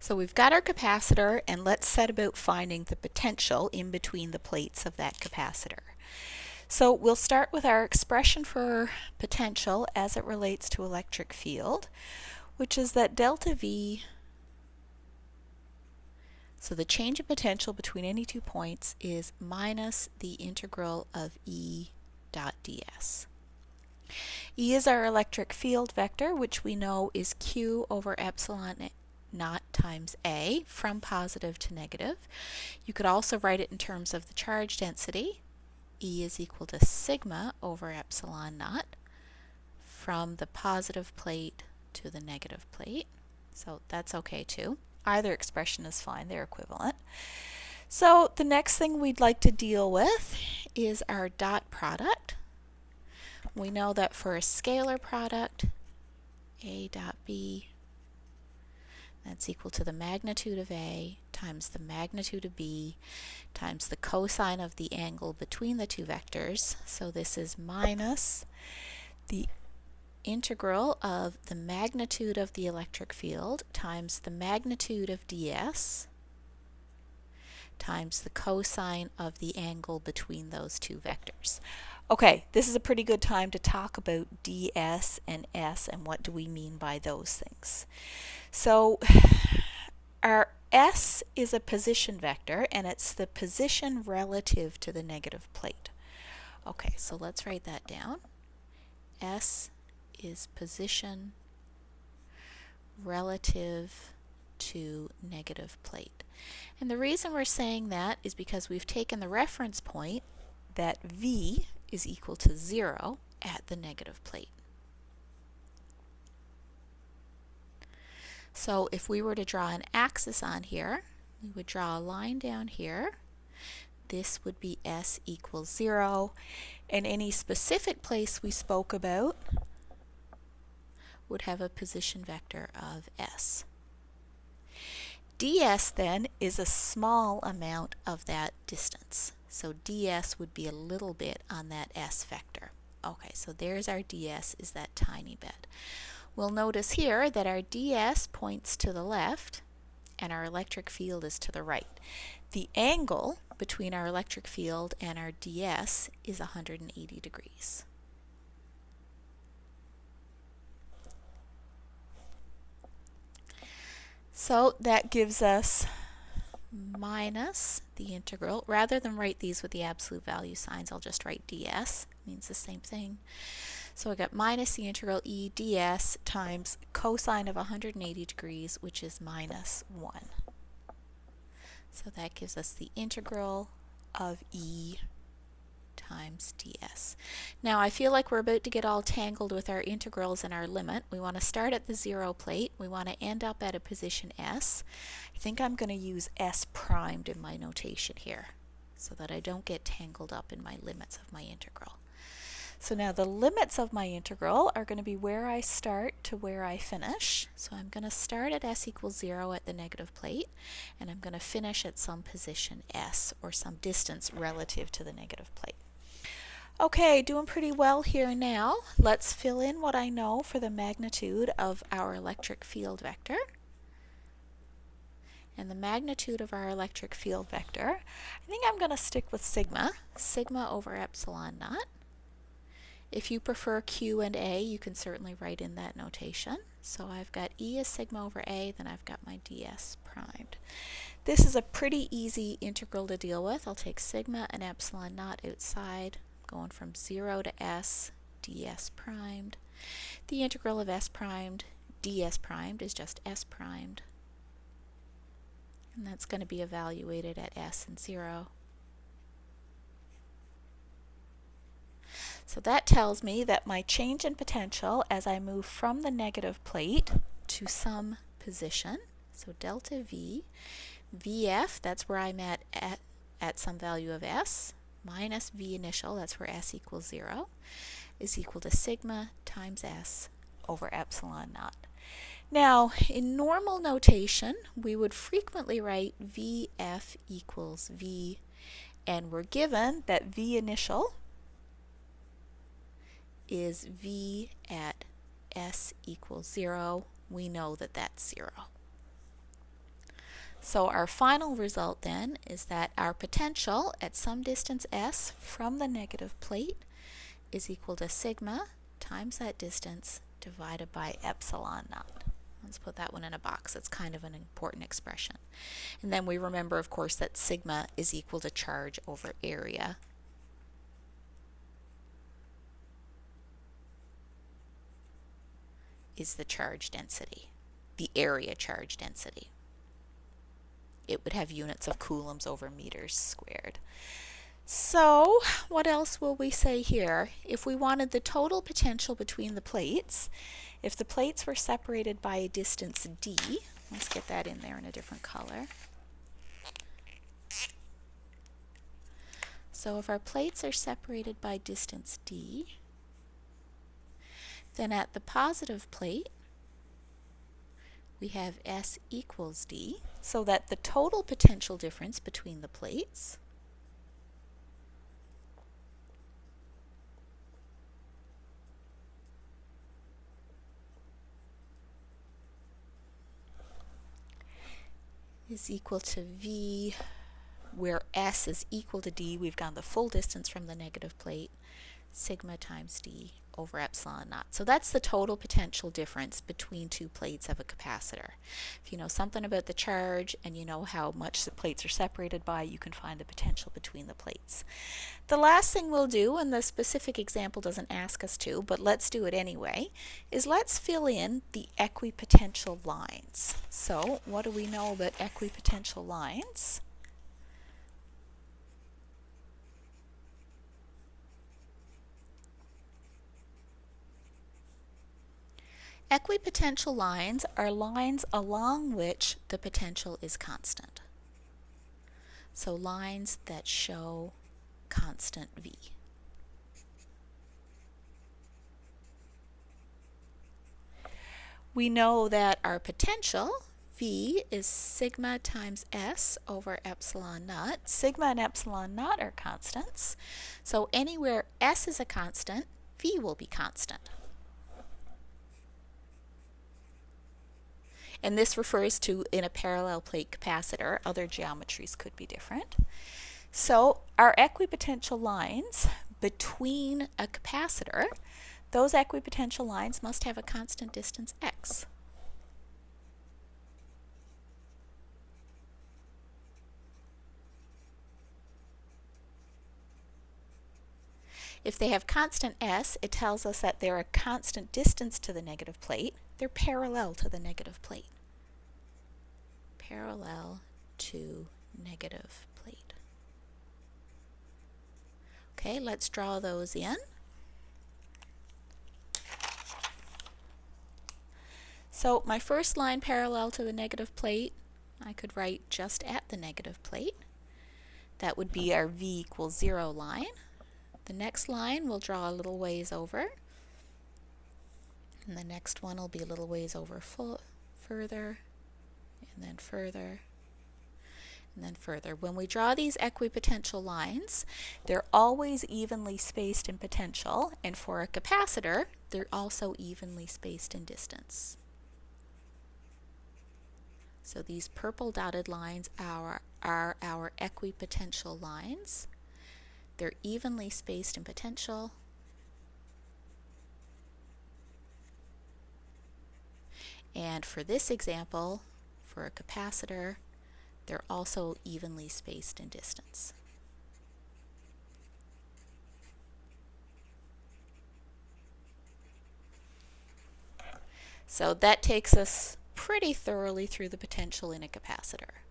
So we've got our capacitor, and let's set about finding the potential in between the plates of that capacitor. So we'll start with our expression for potential as it relates to electric field, which is that delta V, so the change in potential between any 2 points, is minus the integral of E dot ds. E is our electric field vector, which we know is Q over epsilon naught times A, from positive to negative. You could also write it in terms of the charge density. E is equal to sigma over epsilon naught, from the positive plate to the negative plate. So that's okay too. Either expression is fine, they're equivalent. So the next thing we'd like to deal with is our dot product. We know that for a scalar product, A dot B, that's equal to the magnitude of A times the magnitude of B times the cosine of the angle between the two vectors. So this is minus the integral of the magnitude of the electric field times the magnitude of ds times the cosine of the angle between those two vectors. Okay, this is a pretty good time to talk about ds and s and what do we mean by those things. So our s is a position vector, and it's the position relative to the negative plate. Okay, so let's write that down. S is position relative to negative plate. And the reason we're saying that is because we've taken the reference point that V is equal to 0 at the negative plate. So if we were to draw an axis on here, we would draw a line down here. This would be S equals 0, and any specific place we spoke about would have a position vector of S. ds then is a small amount of that distance. So ds would be a little bit on that S vector. Okay, so there's our ds, is that tiny bit. We'll notice here that our ds points to the left and our electric field is to the right. The angle between our electric field and our ds is 180 degrees. So that gives us minus the integral. Rather than write these with the absolute value signs, I'll just write ds. It means the same thing. So I got minus the integral E ds times cosine of 180 degrees, which is minus 1. So that gives us the integral of E times ds. Now I feel like we're about to get all tangled with our integrals and our limit. We want to start at the 0 plate. We want to end up at a position S. I think I'm going to use S primed in my notation here so that I don't get tangled up in my limits of my integral. So now the limits of my integral are going to be where I start to where I finish. So I'm going to start at s equals 0 at the negative plate, and I'm going to finish at some position S, or some distance relative to the negative plate. Okay, doing pretty well here now. Let's fill in what I know for the magnitude of our electric field vector. And the magnitude of our electric field vector, I think I'm going to stick with sigma over epsilon naught. If you prefer Q and A, you can certainly write in that notation. So I've got E as sigma over A, then I've got my ds primed. This is a pretty easy integral to deal with. I'll take sigma and epsilon naught outside, going from 0 to S, ds primed. The integral of S primed, ds primed, is just S primed. And that's going to be evaluated at S and 0. So that tells me that my change in potential as I move from the negative plate to some position, so delta V, Vf, that's where I'm at some value of S, minus V initial, that's where S equals 0, is equal to sigma times S over epsilon naught. Now, in normal notation, we would frequently write Vf equals V, and we're given that V initial is V at S equals 0. We know that that's 0. So our final result then is that our potential at some distance s from the negative plate is equal to sigma times that distance divided by epsilon naught. Let's put that one in a box. It's kind of an important expression. And then we remember, of course, that sigma is equal to charge over area. Is the charge density, the area charge density. It would have units of coulombs over meters squared. So what else will we say here? If we wanted the total potential between the plates, if the plates were separated by a distance d, let's get that in there in a different color. So if our plates are separated by distance d, then at the positive plate, we have S equals D, so that the total potential difference between the plates is equal to V, where S is equal to D. We've gone the full distance from the negative plate, sigma times D over epsilon naught. So that's the total potential difference between two plates of a capacitor. If you know something about the charge and you know how much the plates are separated by, you can find the potential between the plates. The last thing we'll do, and the specific example doesn't ask us to, but let's do it anyway, is let's fill in the equipotential lines. So what do we know about equipotential lines? Equipotential lines are lines along which the potential is constant. So lines that show constant V. We know that our potential, V, is sigma times S over epsilon naught. Sigma and epsilon naught are constants. So anywhere S is a constant, V will be constant. And this refers to in a parallel plate capacitor. Other geometries could be different. So our equipotential lines between a capacitor, those equipotential lines must have a constant distance x. If they have constant s, it tells us that they're a constant distance to the negative plate. They're parallel to the negative plate. Parallel to negative plate. Okay, let's draw those in. So my first line parallel to the negative plate, I could write just at the negative plate. That would be our V equals 0 line. The next line we'll draw a little ways over. And the next one will be a little ways over further, and then further, and then further. When we draw these equipotential lines, they're always evenly spaced in potential, and for a capacitor, they're also evenly spaced in distance. So these purple dotted lines are our equipotential lines. They're evenly spaced in potential. And for this example, for a capacitor, they're also evenly spaced in distance. So that takes us pretty thoroughly through the potential in a capacitor.